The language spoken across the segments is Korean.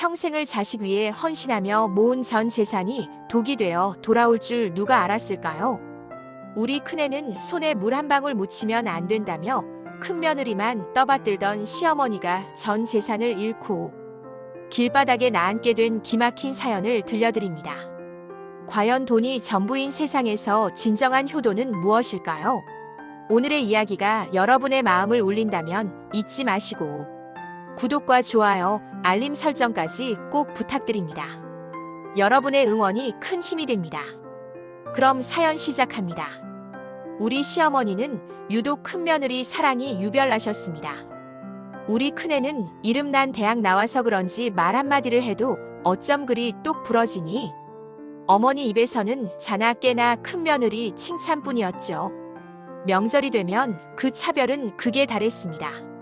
평생을 자식 위해 헌신하며 모은 전 재산이 독이 되어 돌아올 줄 누가 알았을까요? 우리 큰애는 손에 물 한 방울 묻히면 안 된다며 큰며느리만 떠받들던 시어머니가 전 재산을 잃고 길바닥에 나앉게 된 기막힌 사연을 들려드립니다. 과연 돈이 전부인 세상에서 진정한 효도는 무엇일까요? 오늘의 이야기가 여러분의 마음을 울린다면 잊지 마시고 구독과 좋아요, 알림 설정까지 꼭 부탁드립니다. 여러분의 응원이 큰 힘이 됩니다. 그럼 사연 시작합니다. 우리 시어머니는 유독 큰며느리 사랑이 유별나셨습니다. 우리 큰애는 이름난 대학 나와서 그런지 말 한마디를 해도 어쩜 그리 똑 부러지니? 어머니 입에서는 자나 깨나 큰며느리 칭찬뿐이었죠. 명절이 되면 그 차별은 극에 달했습니다.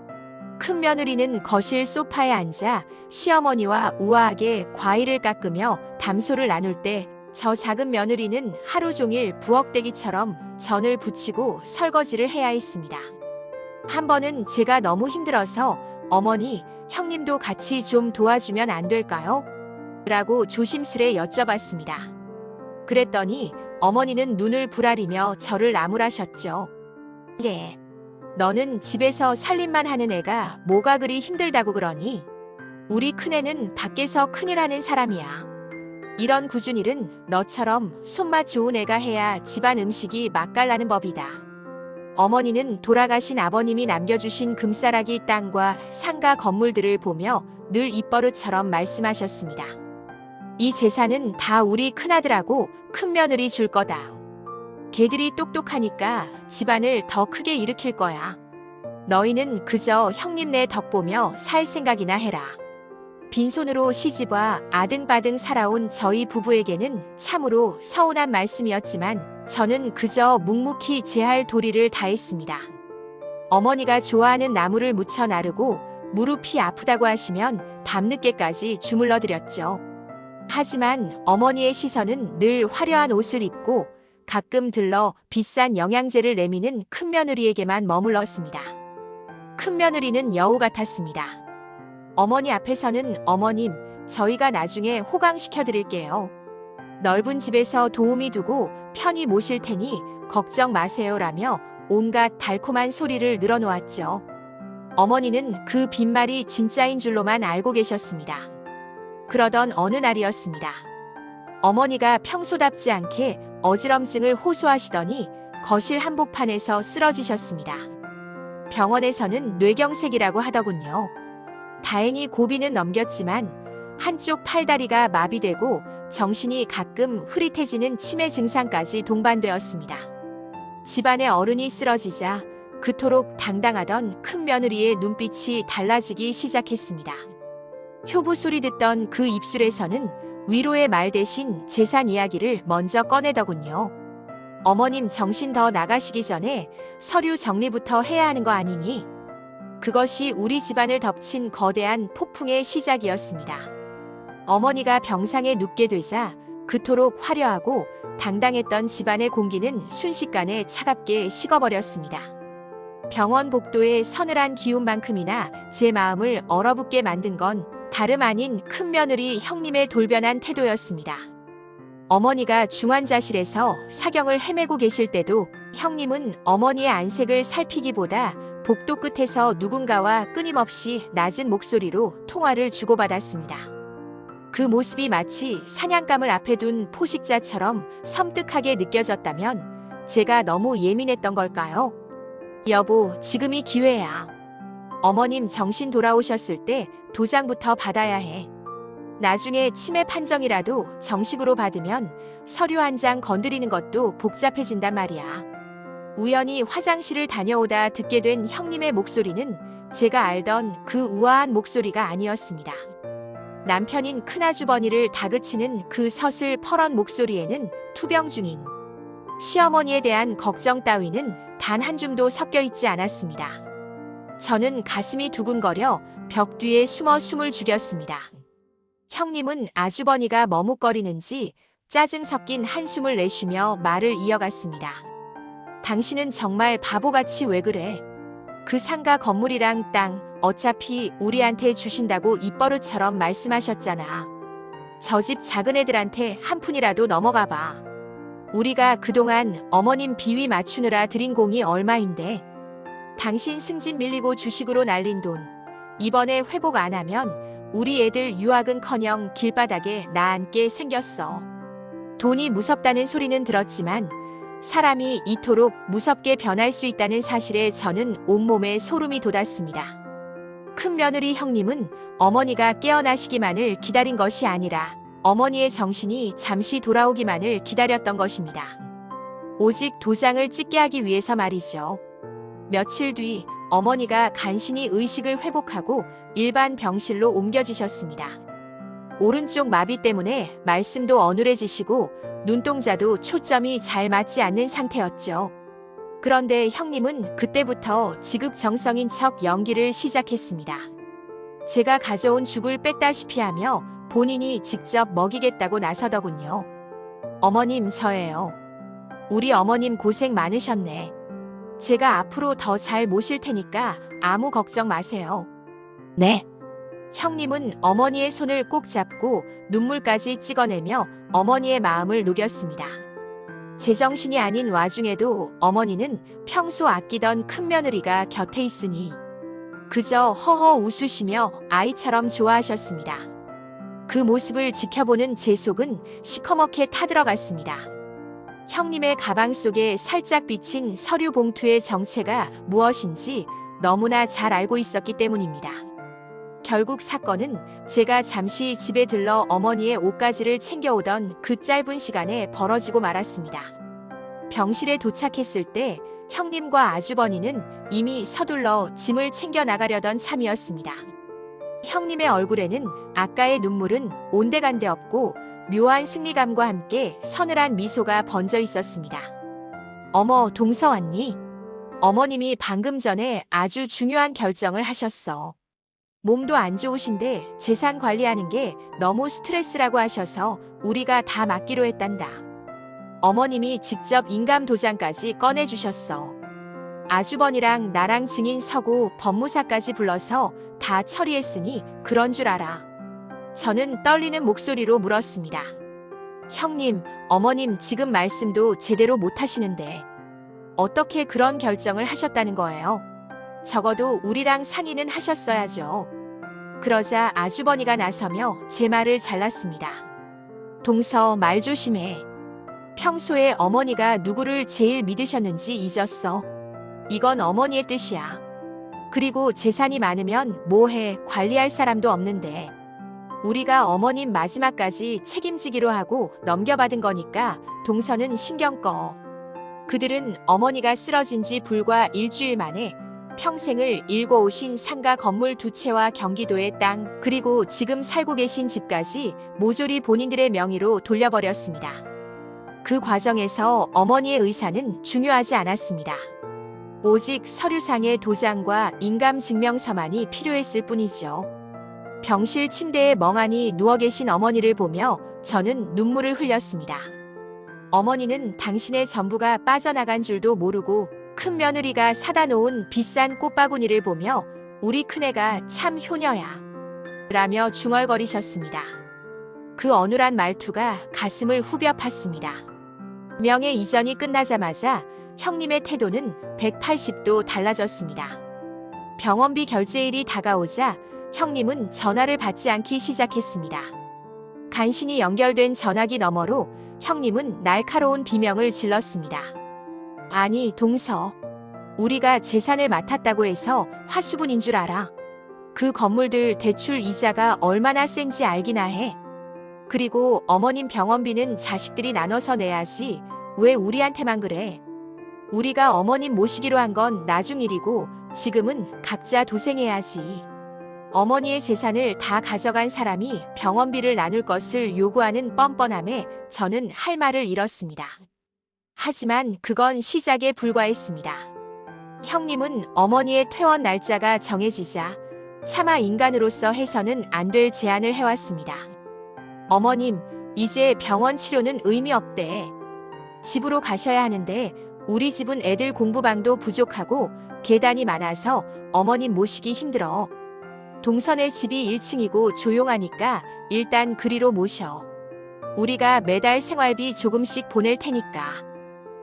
큰며느리는 거실 소파에 앉아 시어머니와 우아하게 과일을 깎으며 담소를 나눌 때 저 작은 며느리는 하루 종일 부엌대기처럼 전을 부치고 설거지를 해야 했습니다. 한 번은 제가 너무 힘들어서 어머니, 형님도 같이 좀 도와주면 안 될까요? 라고 조심스레 여쭤봤습니다. 그랬더니 어머니는 눈을 부라리며 저를 나무라셨죠. 예, 너는 집에서 살림만 하는 애가 뭐가 그리 힘들다고 그러니? 우리 큰애는 밖에서 큰일 하는 사람이야. 이런 꾸준 일은 너처럼 손맛 좋은 애가 해야 집안 음식이 맛깔나는 법이다. 어머니는 돌아가신 아버님이 남겨주신 금싸라기 땅과 상가 건물들을 보며 늘 입버릇처럼 말씀하셨습니다. 이 재산은 다 우리 큰아들하고 큰며느리 줄 거다. 걔들이 똑똑하니까 집안을 더 크게 일으킬 거야. 너희는 그저 형님네 덕 보며 살 생각이나 해라. 빈손으로 시집와 아등바등 살아온 저희 부부에게는 참으로 서운한 말씀이었지만 저는 그저 묵묵히 제 할 도리를 다했습니다. 어머니가 좋아하는 나무를 묻혀 나르고 무릎이 아프다고 하시면 밤늦게까지 주물러 드렸죠. 하지만 어머니의 시선은 늘 화려한 옷을 입고 가끔 들러 비싼 영양제를 내미는 큰며느리에게만 머물렀습니다. 큰며느리는 여우 같았습니다. 어머니 앞에서는 어머님, 저희가 나중에 호강시켜 드릴게요. 넓은 집에서 도우미 두고 편히 모실 테니 걱정 마세요라며 온갖 달콤한 소리를 늘어놓았죠. 어머니는 그 빈말이 진짜인 줄로만 알고 계셨습니다. 그러던 어느 날이었습니다. 어머니가 평소답지 않게 어지럼증을 호소하시더니 거실 한복판에서 쓰러지셨습니다. 병원에서는 뇌경색이라고 하더군요. 다행히 고비는 넘겼지만 한쪽 팔다리가 마비되고 정신이 가끔 흐릿해지는 치매 증상까지 동반되었습니다. 집안의 어른이 쓰러지자 그토록 당당하던 큰며느리의 눈빛이 달라지기 시작했습니다. 효부 소리 듣던 그 입술에서는 위로의 말 대신 재산 이야기를 먼저 꺼내더군요. 어머님 정신 더 나가시기 전에 서류 정리부터 해야 하는 거 아니니? 그것이 우리 집안을 덮친 거대한 폭풍의 시작이었습니다. 어머니가 병상에 눕게 되자 그토록 화려하고 당당했던 집안의 공기는 순식간에 차갑게 식어버렸습니다. 병원 복도의 서늘한 기운만큼이나 제 마음을 얼어붙게 만든 건 다름 아닌 큰며느리 형님의 돌변한 태도였습니다. 어머니가 중환자실에서 사경을 헤매고 계실 때도 형님은 어머니의 안색을 살피기보다 복도 끝에서 누군가와 끊임없이 낮은 목소리로 통화를 주고받았습니다. 그 모습이 마치 사냥감을 앞에 둔 포식자처럼 섬뜩하게 느껴졌다면 제가 너무 예민했던 걸까요? 여보, 지금이 기회야. 어머님 정신 돌아오셨을 때 도장부터 받아야 해. 나중에 치매 판정이라도 정식으로 받으면 서류 한 장 건드리는 것도 복잡해진단 말이야. 우연히 화장실을 다녀오다 듣게 된 형님의 목소리는 제가 알던 그 우아한 목소리가 아니었습니다. 남편인 큰아주버니를 다그치는 그 서슬 퍼런 목소리에는 투병 중인 시어머니에 대한 걱정 따위는 단 한 줌도 섞여 있지 않았습니다. 저는 가슴이 두근거려 벽 뒤에 숨어 숨을 죽였습니다. 형님은 아주버니가 머뭇거리는지 짜증 섞인 한숨을 내쉬며 말을 이어갔습니다. 당신은 정말 바보같이 왜 그래? 그 상가 건물이랑 땅 어차피 우리한테 주신다고 입버릇처럼 말씀하셨잖아. 저 집 작은 애들한테 한 푼이라도 넘어가 봐. 우리가 그동안 어머님 비위 맞추느라 들인 공이 얼마인데. 당신 승진 밀리고 주식으로 날린 돈. 이번에 회복 안 하면 우리 애들 유학은커녕 길바닥에 나앉게 생겼어. 돈이 무섭다는 소리는 들었지만 사람이 이토록 무섭게 변할 수 있다는 사실에 저는 온몸에 소름이 돋았습니다. 큰며느리 형님은 어머니가 깨어나시기만을 기다린 것이 아니라 어머니의 정신이 잠시 돌아오기만을 기다렸던 것입니다. 오직 도장을 찍게 하기 위해서 말이죠. 며칠 뒤 어머니가 간신히 의식을 회복하고 일반 병실로 옮겨지셨습니다. 오른쪽 마비 때문에 말씀도 어눌해지시고 눈동자도 초점이 잘 맞지 않는 상태였죠. 그런데 형님은 그때부터 지극정성인 척 연기를 시작했습니다. 제가 가져온 죽을 뺐다시피 하며 본인이 직접 먹이겠다고 나서더군요. 어머님 저예요. 우리 어머님 고생 많으셨네. 제가 앞으로 더 잘 모실 테니까 아무 걱정 마세요. 네. 형님은 어머니의 손을 꼭 잡고 눈물까지 찍어내며 어머니의 마음을 녹였습니다. 제정신이 아닌 와중에도 어머니는 평소 아끼던 큰며느리가 곁에 있으니 그저 허허 웃으시며 아이처럼 좋아하셨습니다. 그 모습을 지켜보는 제 속은 시커멓게 타들어갔습니다. 형님의 가방 속에 살짝 비친 서류 봉투의 정체가 무엇인지 너무나 잘 알고 있었기 때문입니다. 결국 사건은 제가 잠시 집에 들러 어머니의 옷가지를 챙겨오던 그 짧은 시간에 벌어지고 말았습니다. 병실에 도착했을 때 형님과 아주버니는 이미 서둘러 짐을 챙겨 나가려던 참이었습니다. 형님의 얼굴에는 아까의 눈물은 온데간데 없고 묘한 승리감과 함께 서늘한 미소가 번져 있었습니다. 어머, 동서 왔니? 어머님이 방금 전에 아주 중요한 결정을 하셨어. 몸도 안 좋으신데 재산 관리하는 게 너무 스트레스라고 하셔서 우리가 다 맡기로 했단다. 어머님이 직접 인감 도장까지 꺼내주셨어. 아주버니랑 나랑 증인 서고 법무사까지 불러서 다 처리했으니 그런 줄 알아. 저는 떨리는 목소리로 물었습니다. 형님, 어머님 지금 말씀도 제대로 못 하시는데 어떻게 그런 결정을 하셨다는 거예요? 적어도 우리랑 상의는 하셨어야죠. 그러자 아주버니가 나서며 제 말을 잘랐습니다. 동서, 말 조심해. 평소에 어머니가 누구를 제일 믿으셨는지 잊었어. 이건 어머니의 뜻이야. 그리고 재산이 많으면 뭐해, 관리할 사람도 없는데. 우리가 어머님 마지막까지 책임지기로 하고 넘겨받은 거니까 동서는 신경 꺼. 그들은 어머니가 쓰러진 지 불과 일주일 만에 평생을 일궈오신 상가 건물 2채와 경기도의 땅, 그리고 지금 살고 계신 집까지 모조리 본인들의 명의로 돌려버렸습니다. 그 과정에서 어머니의 의사는 중요하지 않았습니다. 오직 서류상의 도장과 인감증명서만이 필요했을 뿐이죠. 병실 침대에 멍하니 누워 계신 어머니를 보며 저는 눈물을 흘렸습니다. 어머니는 당신의 전부가 빠져나간 줄도 모르고 큰며느리가 사다 놓은 비싼 꽃바구니를 보며 우리 큰애가 참 효녀야 라며 중얼거리셨습니다. 그 어눌한 말투가 가슴을 후벼 팠습니다. 명예 이전이 끝나자마자 형님의 태도는 180도 달라졌습니다. 병원비 결제일이 다가오자 형님은 전화를 받지 않기 시작했습니다. 간신히 연결된 전화기 너머로 형님은 날카로운 비명을 질렀습니다. 아니, 동서. 우리가 재산을 맡았다고 해서 화수분인 줄 알아. 그 건물들 대출 이자가 얼마나 센지 알기나 해. 그리고 어머님 병원비는 자식들이 나눠서 내야지. 왜 우리한테만 그래? 우리가 어머님 모시기로 한 건 나중 일이고 지금은 각자 도생해야지. 어머니의 재산을 다 가져간 사람이 병원비를 나눌 것을 요구하는 뻔뻔함에 저는 할 말을 잃었습니다. 하지만 그건 시작에 불과했습니다. 형님은 어머니의 퇴원 날짜가 정해지자 차마 인간으로서 해서는 안 될 제안을 해왔습니다. 어머님, 이제 병원 치료는 의미 없대. 집으로 가셔야 하는데 우리 집은 애들 공부방도 부족하고 계단이 많아서 어머님 모시기 힘들어. 동선의 집이 1층이고 조용하니까 일단 그리로 모셔. 우리가 매달 생활비 조금씩 보낼 테니까.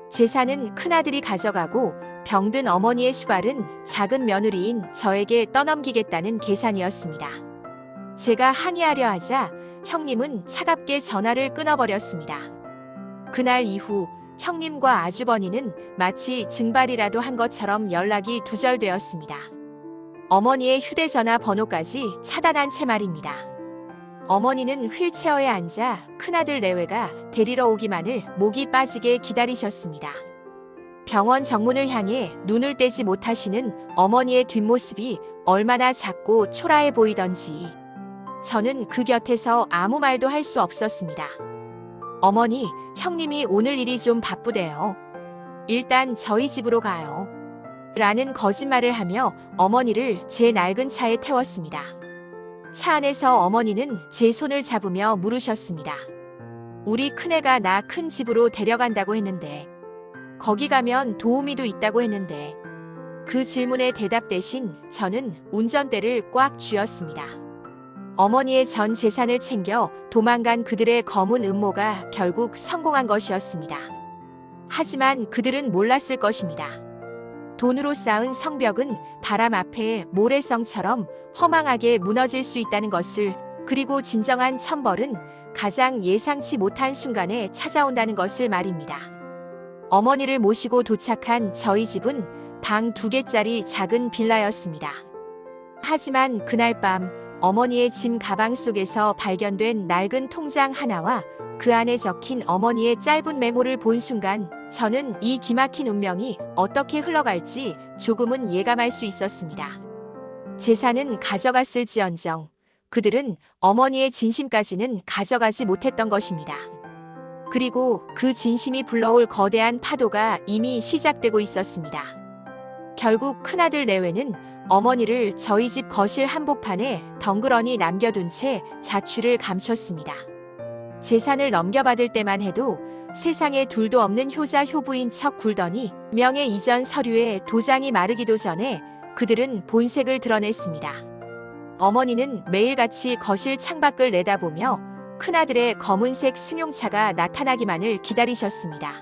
재산은 큰아들이 가져가고 병든 어머니의 수발은 작은 며느리인 저에게 떠넘기겠다는 계산이었습니다. 제가 항의하려 하자 형님은 차갑게 전화를 끊어버렸습니다. 그날 이후 형님과 아주버니는 마치 증발이라도 한 것처럼 연락이 두절되었습니다. 어머니의 휴대전화 번호까지 차단한 채 말입니다. 어머니는 휠체어에 앉아 큰아들 내외가 데리러 오기만을 목이 빠지게 기다리셨습니다. 병원 정문을 향해 눈을 떼지 못하시는 어머니의 뒷모습이 얼마나 작고 초라해 보이던지 저는 그 곁에서 아무 말도 할 수 없었습니다. 어머니, 형님이 오늘 일이 좀 바쁘대요. 일단 저희 집으로 가요. 라는 거짓말을 하며 어머니를 제 낡은 차에 태웠습니다. 차 안에서 어머니는 제 손을 잡으며 물으셨습니다. 우리 큰애가 나 큰 집으로 데려간다고 했는데, 거기 가면 도우미도 있다고 했는데, 그 질문에 대답 대신 저는 운전대를 꽉 쥐었습니다. 어머니의 전 재산을 챙겨 도망간 그들의 검은 음모가 결국 성공한 것이었습니다. 하지만 그들은 몰랐을 것입니다. 돈으로 쌓은 성벽은 바람 앞에 모래성처럼 허망하게 무너질 수 있다는 것을, 그리고 진정한 천벌은 가장 예상치 못한 순간에 찾아온다는 것을 말입니다. 어머니를 모시고 도착한 저희 집은 방 2개짜리 작은 빌라였습니다. 하지만 그날 밤 어머니의 짐 가방 속에서 발견된 낡은 통장 하나와 그 안에 적힌 어머니의 짧은 메모를 본 순간 저는 이 기막힌 운명이 어떻게 흘러갈지 조금은 예감할 수 있었습니다. 재산은 가져갔을지언정 그들은 어머니의 진심까지는 가져가지 못했던 것입니다. 그리고 그 진심이 불러올 거대한 파도가 이미 시작되고 있었습니다. 결국 큰아들 내외는 어머니를 저희 집 거실 한복판에 덩그러니 남겨둔 채 자취를 감췄습니다. 재산을 넘겨받을 때만 해도 세상에 둘도 없는 효자 효부인 척 굴더니 명예 이전 서류에 도장이 마르기도 전에 그들은 본색을 드러냈습니다. 어머니는 매일같이 거실 창밖을 내다보며 큰아들의 검은색 승용차가 나타나기만을 기다리셨습니다.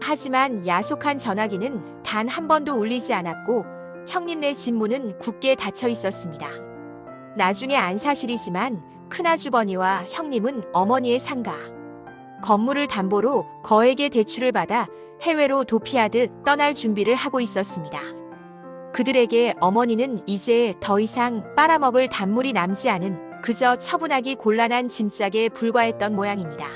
하지만 야속한 전화기는 단 한 번도 울리지 않았고 형님네 집 문은 굳게 닫혀 있었습니다. 나중에 안 사실이지만 큰아주버니와 형님은 어머니의 상가, 건물을 담보로 거액의 대출을 받아 해외로 도피하듯 떠날 준비를 하고 있었습니다. 그들에게 어머니는 이제 더 이상 빨아먹을 단물이 남지 않은 그저 처분하기 곤란한 짐짝에 불과했던 모양입니다.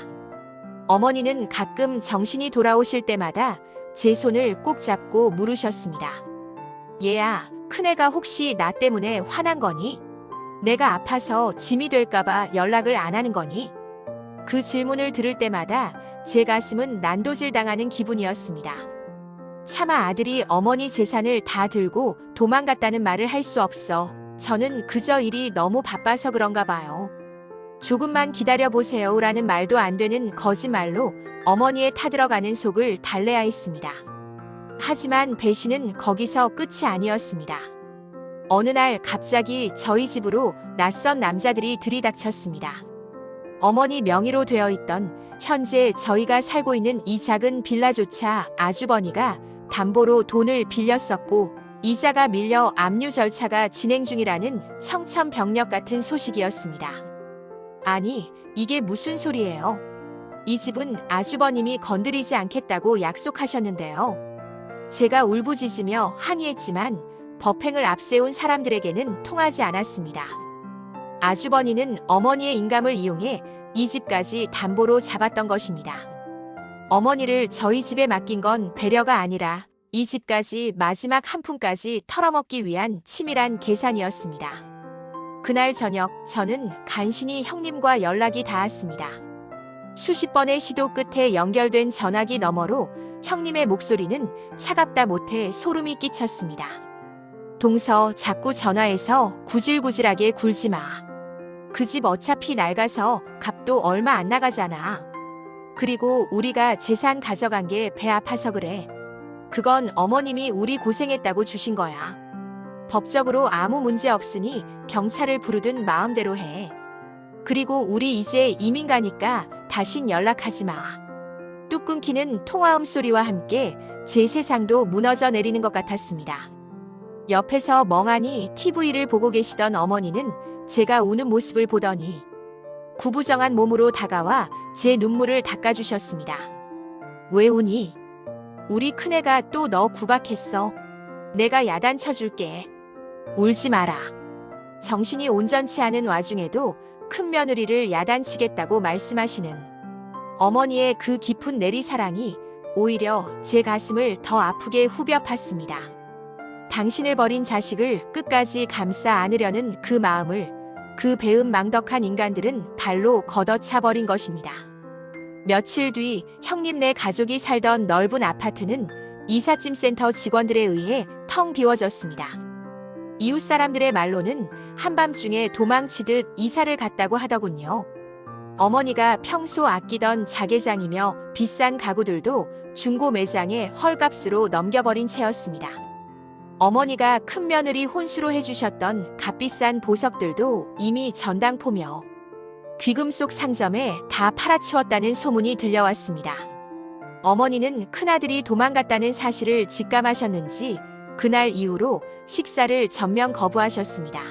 어머니는 가끔 정신이 돌아오실 때마다 제 손을 꼭 잡고 물으셨습니다. 얘야, 큰애가 혹시 나 때문에 화난 거니? 내가 아파서 짐이 될까봐 연락을 안 하는 거니? 그 질문을 들을 때마다 제 가슴은 난도질 당하는 기분이었습니다. 차마 아들이 어머니 재산을 다 들고 도망갔다는 말을 할 수 없어 저는 그저 일이 너무 바빠서 그런가 봐요. 조금만 기다려보세요 라는 말도 안 되는 거짓말로 어머니의 타들어가는 속을 달래야 했습니다. 하지만 배신은 거기서 끝이 아니었습니다. 어느 날 갑자기 저희 집으로 낯선 남자들이 들이닥쳤습니다. 어머니 명의로 되어 있던 현재 저희가 살고 있는 이 작은 빌라조차 아주버니가 담보로 돈을 빌렸었고 이자가 밀려 압류 절차가 진행 중이라는 청천벽력 같은 소식이었습니다. 아니, 이게 무슨 소리예요? 이 집은 아주버님이 건드리지 않겠다고 약속하셨는데요. 제가 울부짖으며 항의했지만 법행을 앞세운 사람들에게는 통하지 않았습니다. 아주버니는 어머니의 인감을 이용해 이 집까지 담보로 잡았던 것입니다. 어머니를 저희 집에 맡긴 건 배려가 아니라 이 집까지 마지막 한 푼까지 털어먹기 위한 치밀한 계산이었습니다. 그날 저녁 저는 간신히 형님과 연락이 닿았습니다. 수십 번의 시도 끝에 연결된 전화기 너머로 형님의 목소리는 차갑다 못해 소름이 끼쳤습니다. 동서, 자꾸 전화해서 구질구질하게 굴지 마. 그 집 어차피 낡아서 값도 얼마 안 나가잖아. 그리고 우리가 재산 가져간 게 배 아파서 그래. 그건 어머님이 우리 고생했다고 주신 거야. 법적으로 아무 문제 없으니 경찰을 부르든 마음대로 해. 그리고 우리 이제 이민 가니까 다신 연락하지 마. 뚝 끊기는 통화음 소리와 함께 제 세상도 무너져 내리는 것 같았습니다. 옆에서 멍하니 TV를 보고 계시던 어머니는 제가 우는 모습을 보더니 구부정한 몸으로 다가와 제 눈물을 닦아주셨습니다. 왜 우니? 우리 큰애가 또 너 구박했어. 내가 야단쳐줄게. 울지 마라. 정신이 온전치 않은 와중에도 큰며느리를 야단치겠다고 말씀하시는 어머니의 그 깊은 내리사랑이 오히려 제 가슴을 더 아프게 후벼 팠습니다. 당신을 버린 자식을 끝까지 감싸 안으려는 그 마음을 그 배은망덕한 인간들은 발로 걷어차 버린 것입니다. 며칠 뒤 형님네 가족이 살던 넓은 아파트는 이삿짐센터 직원들에 의해 텅 비워졌습니다. 이웃 사람들의 말로는 한밤중에 도망치듯 이사를 갔다고 하더군요. 어머니가 평소 아끼던 자개장이며 비싼 가구들도 중고 매장에 헐값으로 넘겨버린 채였습니다. 어머니가 큰며느리 혼수로 해주셨던 값비싼 보석들도 이미 전당포며 귀금속 상점에 다 팔아치웠다는 소문이 들려왔습니다. 어머니는 큰아들이 도망갔다는 사실을 직감하셨는지 그날 이후로 식사를 전면 거부하셨습니다.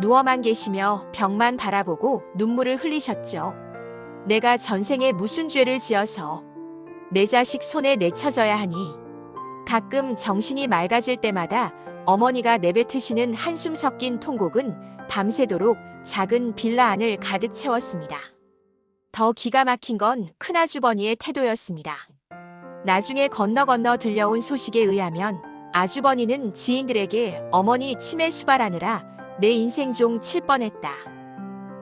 누워만 계시며 벽만 바라보고 눈물을 흘리셨죠. 내가 전생에 무슨 죄를 지어서 내 자식 손에 내쳐져야 하니. 가끔 정신이 맑아질 때마다 어머니가 내뱉으시는 한숨 섞인 통곡은 밤새도록 작은 빌라 안을 가득 채웠습니다. 더 기가 막힌 건 큰아주버니의 태도였습니다. 나중에 건너 들려온 소식에 의하면 아주버니는 지인들에게 어머니 치매 수발하느라 내 인생 종 칠 뻔했다.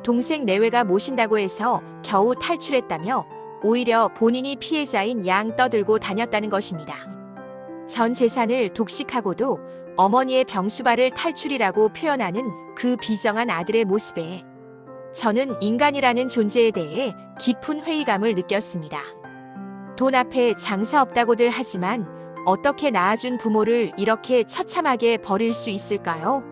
동생 내외가 모신다고 해서 겨우 탈출했다며 오히려 본인이 피해자인 양 떠들고 다녔다는 것입니다. 전 재산을 독식하고도 어머니의 병수발을 탈출이라고 표현하는 그 비정한 아들의 모습에 저는 인간이라는 존재에 대해 깊은 회의감을 느꼈습니다. 돈 앞에 장사 없다고들 하지만 어떻게 낳아준 부모를 이렇게 처참하게 버릴 수 있을까요?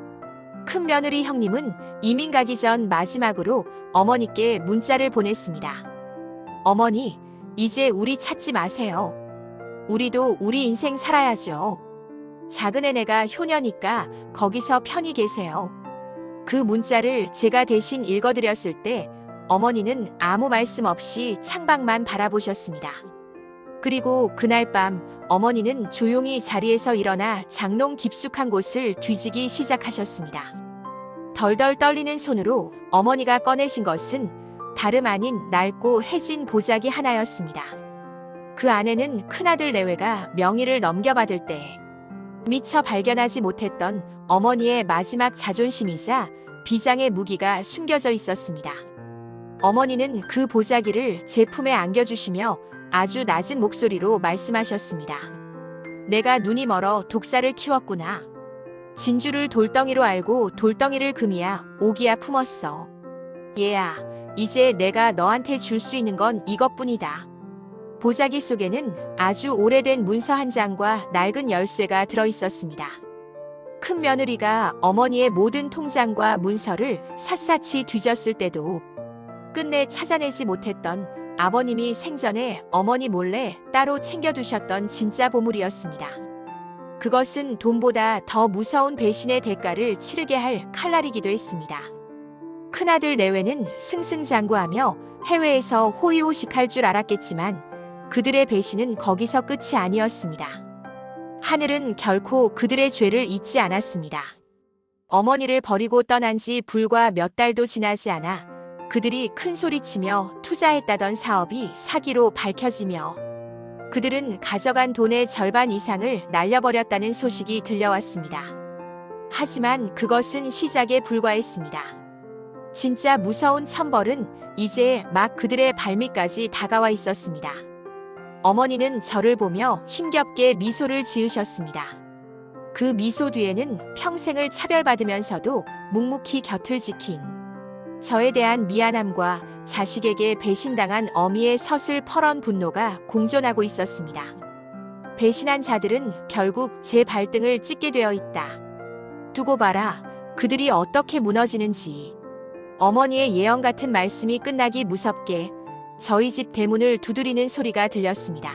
큰며느리 형님은 이민 가기 전 마지막으로 어머니께 문자를 보냈습니다. 어머니, 이제 우리 찾지 마세요. 우리도 우리 인생 살아야죠. 작은 애네가 효녀니까 거기서 편히 계세요. 그 문자를 제가 대신 읽어드렸을 때 어머니는 아무 말씀 없이 창밖만 바라보셨습니다. 그리고 그날 밤 어머니는 조용히 자리에서 일어나 장롱 깊숙한 곳을 뒤지기 시작하셨습니다. 덜덜 떨리는 손으로 어머니가 꺼내신 것은 다름 아닌 낡고 해진 보자기 하나였습니다. 그 안에는 큰아들 내외가 명의를 넘겨받을 때 미처 발견하지 못했던 어머니의 마지막 자존심이자 비장의 무기가 숨겨져 있었습니다. 어머니는 그 보자기를 제 품에 안겨주시며 아주 낮은 목소리로 말씀하셨습니다. 내가 눈이 멀어 독사를 키웠구나. 진주를 돌덩이로 알고 돌덩이를 금이야 오기야 품었어. 얘야, 이제 내가 너한테 줄 수 있는 건 이것뿐이다. 보자기 속에는 아주 오래된 문서 한 장과 낡은 열쇠가 들어있었습니다. 큰 며느리가 어머니의 모든 통장과 문서를 샅샅이 뒤졌을 때도 끝내 찾아내지 못했던 아버님이 생전에 어머니 몰래 따로 챙겨두셨던 진짜 보물이었습니다. 그것은 돈보다 더 무서운 배신의 대가를 치르게 할 칼날이기도 했습니다. 큰아들 내외는 승승장구하며 해외에서 호의호식할 줄 알았겠지만 그들의 배신은 거기서 끝이 아니었습니다. 하늘은 결코 그들의 죄를 잊지 않았습니다. 어머니를 버리고 떠난 지 불과 몇 달도 지나지 않아 그들이 큰 소리치며 투자했다던 사업이 사기로 밝혀지며 그들은 가져간 돈의 절반 이상을 날려버렸다는 소식이 들려왔습니다. 하지만 그것은 시작에 불과했습니다. 진짜 무서운 천벌은 이제 막 그들의 발밑까지 다가와 있었습니다. 어머니는 저를 보며 힘겹게 미소를 지으셨습니다. 그 미소 뒤에는 평생을 차별받으면서도 묵묵히 곁을 지킨 저에 대한 미안함과 자식에게 배신당한 어미의 서슬 퍼런 분노가 공존하고 있었습니다. 배신한 자들은 결국 제 발등을 찍게 되어 있다. 두고 봐라. 그들이 어떻게 무너지는지. 어머니의 예언 같은 말씀이 끝나기 무섭게 저희 집 대문을 두드리는 소리가 들렸습니다.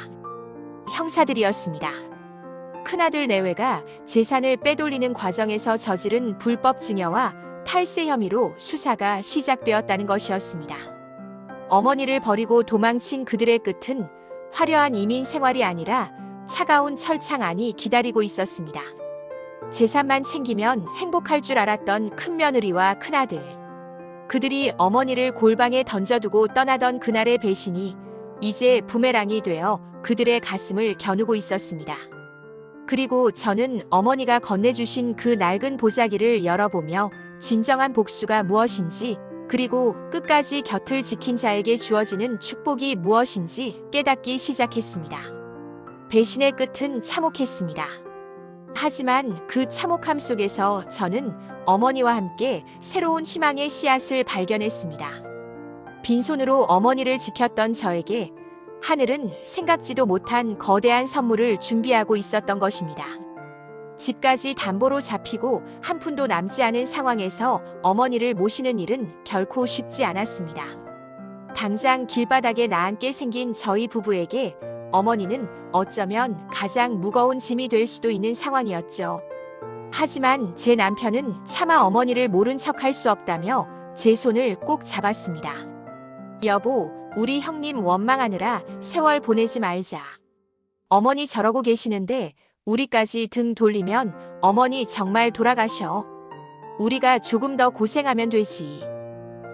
형사들이었습니다. 큰아들 내외가 재산을 빼돌리는 과정에서 저지른 불법 증여와 탈세 혐의로 수사가 시작되었다는 것이었습니다. 어머니를 버리고 도망친 그들의 끝은 화려한 이민 생활이 아니라 차가운 철창 안이 기다리고 있었습니다. 재산만 챙기면 행복할 줄 알았던 큰며느리와 큰아들. 그들이 어머니를 골방에 던져두고 떠나던 그날의 배신이 이제 부메랑이 되어 그들의 가슴을 겨누고 있었습니다. 그리고 저는 어머니가 건네주신 그 낡은 보자기를 열어보며 진정한 복수가 무엇인지, 그리고 끝까지 곁을 지킨 자에게 주어지는 축복이 무엇인지 깨닫기 시작했습니다. 배신의 끝은 참혹했습니다. 하지만 그 참혹함 속에서 저는 어머니와 함께 새로운 희망의 씨앗을 발견했습니다. 빈손으로 어머니를 지켰던 저에게 하늘은 생각지도 못한 거대한 선물을 준비하고 있었던 것입니다. 집까지 담보로 잡히고 한 푼도 남지 않은 상황에서 어머니를 모시는 일은 결코 쉽지 않았습니다. 당장 길바닥에 나앉게 생긴 저희 부부에게 어머니는 어쩌면 가장 무거운 짐이 될 수도 있는 상황이었죠. 하지만 제 남편은 차마 어머니를 모른 척할 수 없다며 제 손을 꼭 잡았습니다. 여보, 우리 형님 원망하느라 세월 보내지 말자. 어머니 저러고 계시는데 우리까지 등 돌리면 어머니 정말 돌아가셔. 우리가 조금 더 고생하면 되지.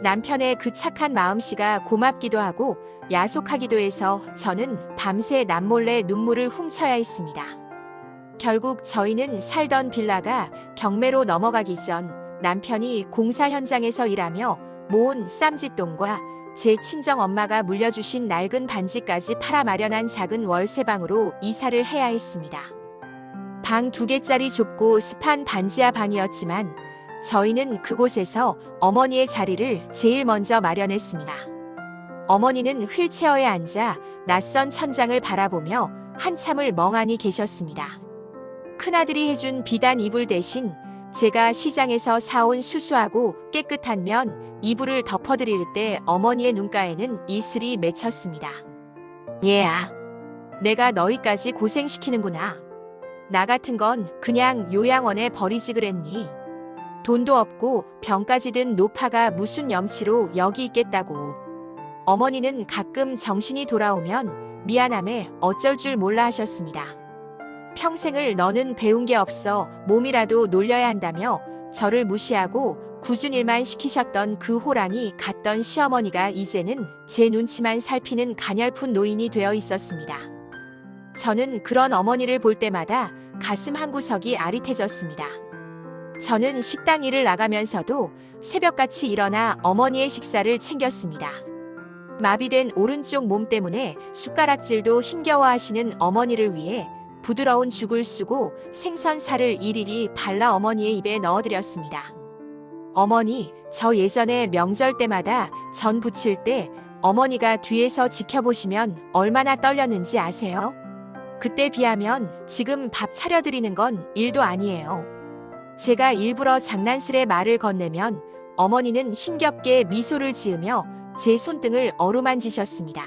남편의 그 착한 마음씨가 고맙기도 하고 야속하기도 해서 저는 밤새 남몰래 눈물을 훔쳐야 했습니다. 결국 저희는 살던 빌라가 경매로 넘어가기 전 남편이 공사 현장에서 일하며 모은 쌈짓돈과 제 친정엄마가 물려주신 낡은 반지까지 팔아 마련한 작은 월세방으로 이사를 해야 했습니다. 방 2개짜리 좁고 습한 반지하 방이었지만 저희는 그곳에서 어머니의 자리를 제일 먼저 마련했습니다. 어머니는 휠체어에 앉아 낯선 천장을 바라보며 한참을 멍하니 계셨습니다. 큰아들이 해준 비단 이불 대신 제가 시장에서 사온 수수하고 깨끗한 면 이불을 덮어드릴 때 어머니의 눈가에는 이슬이 맺혔습니다. 얘야, 내가 너희까지 고생시키는구나. 나 같은 건 그냥 요양원에 버리지 그랬니? 돈도 없고 병까지 든 노파가 무슨 염치로 여기 있겠다고. 어머니는 가끔 정신이 돌아오면 미안함에 어쩔 줄 몰라 하셨습니다. 평생을 너는 배운 게 없어 몸이라도 놀려야 한다며 저를 무시하고 굳은 일만 시키셨던 그 호랑이 같던 시어머니가 이제는 제 눈치만 살피는 가냘픈 노인이 되어 있었습니다. 저는 그런 어머니를 볼 때마다 가슴 한구석이 아릿해졌습니다. 저는 식당 일을 나가면서도 새벽같이 일어나 어머니의 식사를 챙겼습니다. 마비된 오른쪽 몸 때문에 숟가락질도 힘겨워하시는 어머니를 위해 부드러운 죽을 쓰고 생선살을 일일이 발라 어머니의 입에 넣어드렸습니다. 어머니, 저 예전에 명절 때마다 전 부칠 때 어머니가 뒤에서 지켜보시면 얼마나 떨렸는지 아세요? 그때 비하면 지금 밥 차려드리는 건 일도 아니에요. 제가 일부러 장난스레 말을 건네면 어머니는 힘겹게 미소를 지으며 제 손등을 어루만지셨습니다.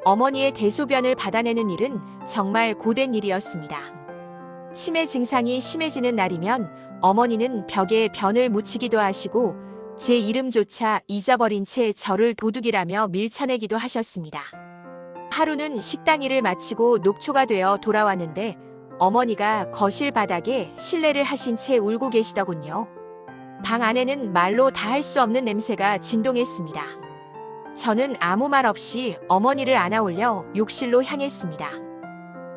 어머니의 대소변을 받아내는 일은 정말 고된 일이었습니다. 치매 증상이 심해지는 날이면 어머니는 벽에 변을 묻히기도 하시고 제 이름조차 잊어버린 채 저를 도둑이라며 밀쳐내기도 하셨습니다. 하루는 식당 일을 마치고 녹초가 되어 돌아왔는데 어머니가 거실 바닥에 실례를 하신 채 울고 계시더군요. 방 안에는 말로 다 할 수 없는 냄새가 진동했습니다. 저는 아무 말 없이 어머니를 안아올려 욕실로 향했습니다.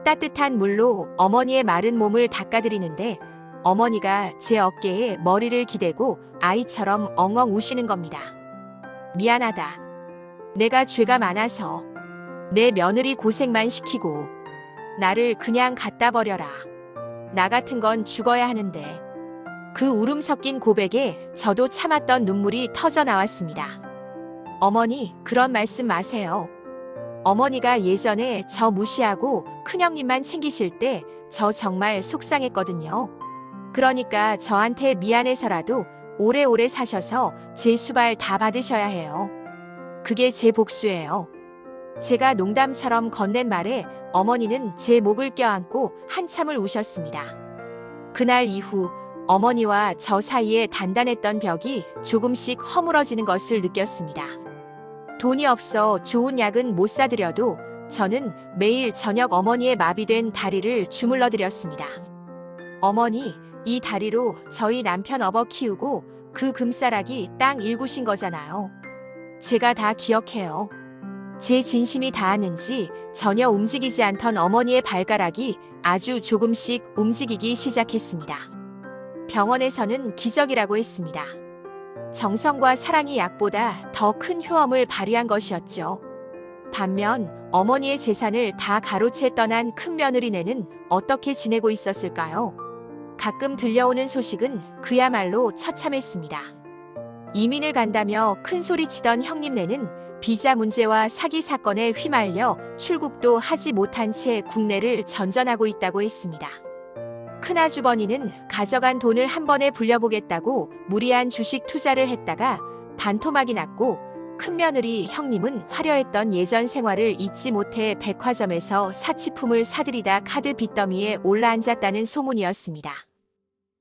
따뜻한 물로 어머니의 마른 몸을 닦아드리는데 어머니가 제 어깨에 머리를 기대고 아이처럼 엉엉 우시는 겁니다. 미안하다. 내가 죄가 많아서 내 며느리 고생만 시키고 나를 그냥 갖다 버려라. 나 같은 건 죽어야 하는데. 그 울음 섞인 고백에 저도 참았던 눈물이 터져 나왔습니다. 어머니, 그런 말씀 마세요. 어머니가 예전에 저 무시하고 큰형님만 챙기실 때 저 정말 속상했거든요. 그러니까 저한테 미안해서라도 오래오래 사셔서 제 수발 다 받으셔야 해요. 그게 제 복수예요. 제가 농담처럼 건넨 말에 어머니는 제 목을 껴안고 한참을 우셨습니다. 그날 이후 어머니와 저 사이에 단단했던 벽이 조금씩 허물어지는 것을 느꼈습니다. 돈이 없어 좋은 약은 못 사드려도 저는 매일 저녁 어머니의 마비된 다리를 주물러 드렸습니다. 어머니, 이 다리로 저희 남편 업어 키우고 그 금싸라기 땅 일구신 거잖아요. 제가 다 기억해요. 제 진심이 닿았는지 전혀 움직이지 않던 어머니의 발가락이 아주 조금씩 움직이기 시작했습니다. 병원에서는 기적이라고 했습니다. 정성과 사랑이 약보다 더 큰 효험을 발휘한 것이었죠. 반면 어머니의 재산을 다 가로채 떠난 큰며느리네는 어떻게 지내고 있었을까요? 가끔 들려오는 소식은 그야말로 처참했습니다. 이민을 간다며 큰소리치던 형님네는 비자 문제와 사기 사건에 휘말려 출국도 하지 못한 채 국내를 전전하고 있다고 했습니다. 큰아주버니는 가져간 돈을 한 번에 불려보겠다고 무리한 주식 투자를 했다가 반토막이 났고, 큰며느리 형님은 화려했던 예전 생활을 잊지 못해 백화점에서 사치품을 사들이다 카드 빚더미에 올라앉았다는 소문이었습니다.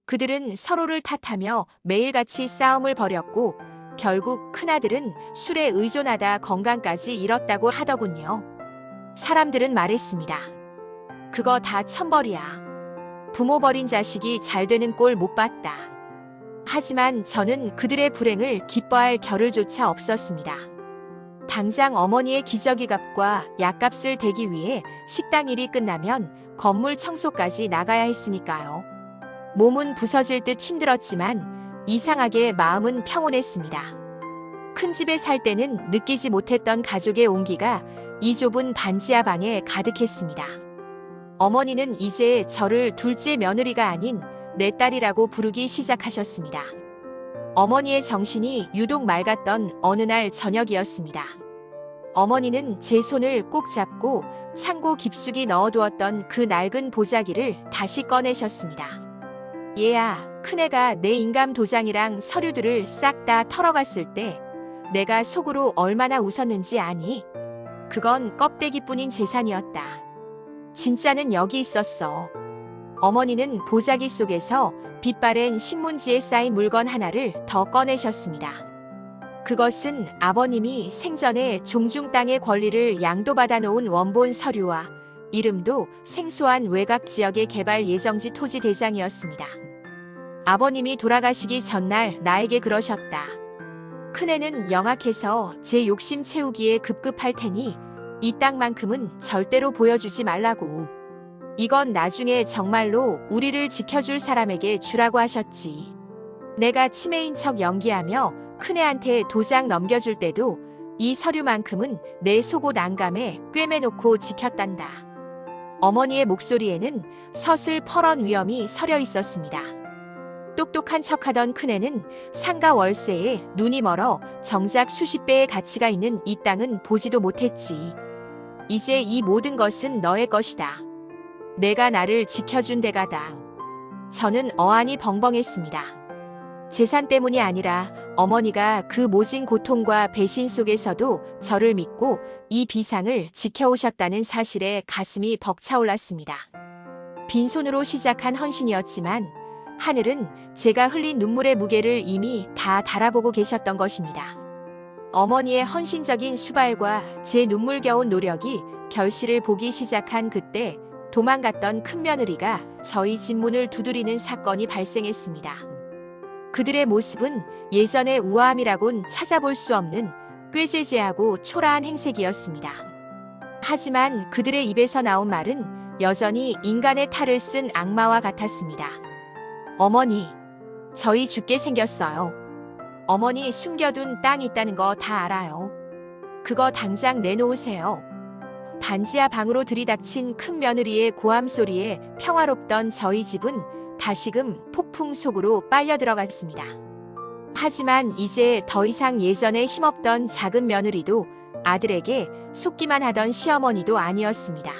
그들은 서로를 탓하며 매일같이 싸움을 벌였고 결국 큰아들은 술에 의존하다 건강까지 잃었다고 하더군요. 사람들은 말했습니다. 그거 다 천벌이야. 부모 버린 자식이 잘 되는 꼴 못 봤다. 하지만 저는 그들의 불행을 기뻐할 겨를조차 없었습니다. 당장 어머니의 기저귀 값과 약값을 대기 위해 식당 일이 끝나면 건물 청소까지 나가야 했으니까요. 몸은 부서질 듯 힘들었지만 이상하게 마음은 평온했습니다. 큰 집에 살 때는 느끼지 못했던 가족의 온기가 이 좁은 반지하 방에 가득했습니다. 어머니는 이제 저를 둘째 며느리가 아닌 내 딸이라고 부르기 시작하셨습니다. 어머니의 정신이 유독 맑았던 어느 날 저녁이었습니다. 어머니는 제 손을 꼭 잡고 창고 깊숙이 넣어두었던 그 낡은 보자기를 다시 꺼내셨습니다. 얘야, 큰애가 내 인감 도장이랑 서류들을 싹 다 털어갔을 때 내가 속으로 얼마나 웃었는지 아니? 그건 껍데기뿐인 재산이었다. 진짜는 여기 있었어. 어머니는 보자기 속에서 빛바랜 신문지에 쌓인 물건 하나를 더 꺼내셨습니다. 그것은 아버님이 생전에 종중 땅의 권리를 양도받아 놓은 원본 서류와 이름도 생소한 외곽 지역의 개발 예정지 토지 대장이었습니다. 아버님이 돌아가시기 전날 나에게 그러셨다. 큰애는 영악해서 제 욕심 채우기에 급급할 테니 이 땅만큼은 절대로 보여주지 말라고. 이건 나중에 정말로 우리를 지켜줄 사람에게 주라고 하셨지. 내가 치매인 척 연기하며 큰애한테 도장 넘겨줄 때도 이 서류만큼은 내 속옷 안감에 꿰매놓고 지켰단다. 어머니의 목소리에는 서슬퍼런 위엄이 서려 있었습니다. 똑똑한 척하던 큰애는 상가 월세에 눈이 멀어 정작 수십 배의 가치가 있는 이 땅은 보지도 못했지. 이제 이 모든 것은 너의 것이다. 내가 나를 지켜준 대가다. 저는 어안이 벙벙했습니다. 재산 때문이 아니라 어머니가 그 모진 고통과 배신 속에서도 저를 믿고 이 비상을 지켜오셨다는 사실에 가슴이 벅차올랐습니다. 빈손으로 시작한 헌신이었지만 하늘은 제가 흘린 눈물의 무게를 이미 다 달아보고 계셨던 것입니다. 어머니의 헌신적인 수발과 제 눈물겨운 노력이 결실을 보기 시작한 그때 도망갔던 큰며느리가 저희 집 문을 두드리는 사건이 발생했습니다. 그들의 모습은 예전의 우아함이라곤 찾아볼 수 없는 꾀죄죄하고 초라한 행색이었습니다. 하지만 그들의 입에서 나온 말은 여전히 인간의 탈을 쓴 악마와 같았습니다. 어머니, 저희 죽게 생겼어요. 어머니 숨겨둔 땅이 있다는 거 다 알아요. 그거 당장 내놓으세요. 반지하 방으로 들이닥친 큰며느리의 고함 소리에 평화롭던 저희 집은 다시금 폭풍 속으로 빨려 들어갔습니다. 하지만 이제 더 이상 예전에 힘없던 작은 며느리도 아들에게 속기만 하던 시어머니도 아니었습니다.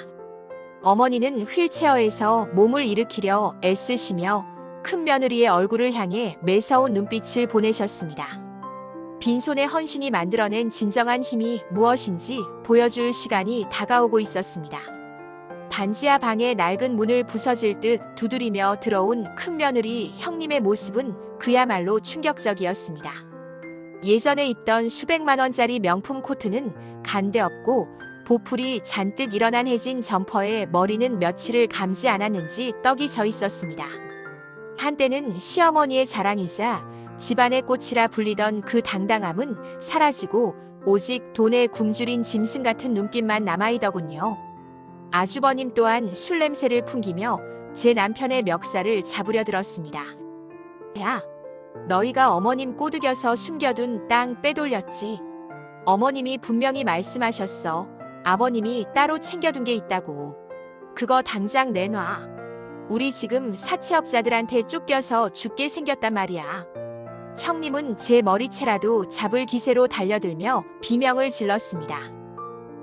어머니는 휠체어에서 몸을 일으키려 애쓰시며 큰 며느리의 얼굴을 향해 매서운 눈빛을 보내셨습니다. 빈손의 헌신이 만들어낸 진정한 힘이 무엇인지 보여줄 시간이 다가오고 있었습니다. 반지하 방의 낡은 문을 부서질 듯 두드리며 들어온 큰 며느리 형님의 모습은 그야말로 충격적이었습니다. 예전에 입던 수백만 원짜리 명품 코트는 간데 없고 보풀이 잔뜩 일어난 해진 점퍼에 머리는 며칠을 감지 않았는지 떡이 져 있었습니다. 한때는 시어머니의 자랑이자 집안의 꽃이라 불리던 그 당당함은 사라지고 오직 돈에 굶주린 짐승 같은 눈빛만 남아있더군요. 아주버님 또한 술 냄새를 풍기며 제 남편의 멱살을 잡으려 들었습니다. 야, 너희가 어머님 꼬드겨서 숨겨둔 땅 빼돌렸지. 어머님이 분명히 말씀하셨어. 아버님이 따로 챙겨둔 게 있다고. 그거 당장 내놔. 우리 지금 사채업자들한테 쫓겨서 죽게 생겼단 말이야. 형님은 제 머리채라도 잡을 기세로 달려들며 비명을 질렀습니다.